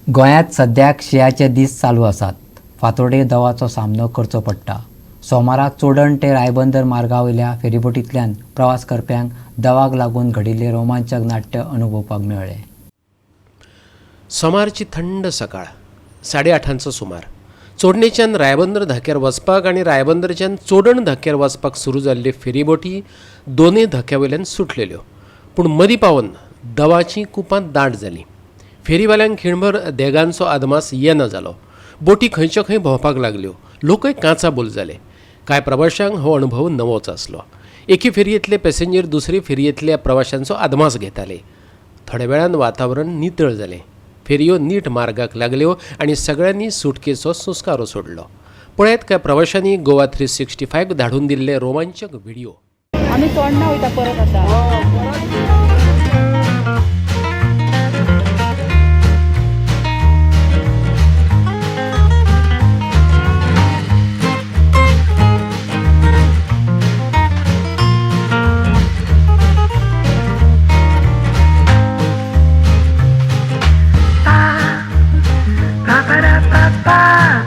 गोंयांत सद्याक शिंयाचे दीस चालू आसात. फांतोडेर दवाचो सामनो करचो पडटा. सोमाराक चोडण ते रायबंदर मार्गा वयल्या फेरीबोटींतल्यान प्रवास करप्यांक दवाक लागून घडिल्ले रोमांचक नाट्य अनुभवपाक मेळ्ळे. सोमारची थंड सकाळ 8:30 सुमार चोडणेच्यान रायबंदर धाक्यार वचपाक आनी रायबंदरच्यान चोडण धाक्यार वचपाक सुरू जाल्ल्यो फेरीबोटी दोनूय धाक्या वयल्यान सुटलेल्यो. पूण मदीं पावन दवाची कुपां दाट जालीं. फेरीवाल्यांक खिणभर देगांचो आदमास येना जालो. बोटी खंयच्या खंय भोंवपाक लागल्यो. लोकय कांचाबोल जाले. कांय प्रवाशांक हो अणभव नवोच आसलो. एके फेरयेंतले पॅसेंजर दुसरे फेरयेंतल्या प्रवाशांचो आदमास घेताले. थोड्या वेळान वातावरण नितळ जालें. फेरयो नीट मार्गाक लागल्यो आनी सगळ्यांनी सुटकेचो सुस्कारो सोडलो. पळयत काय प्रवाशांनी गोवा 365 धाडून दिल्ले रोमांचक व्हिडिओ. आम्ही चोडणा वयता परत आता. Ba ba ba ba ba.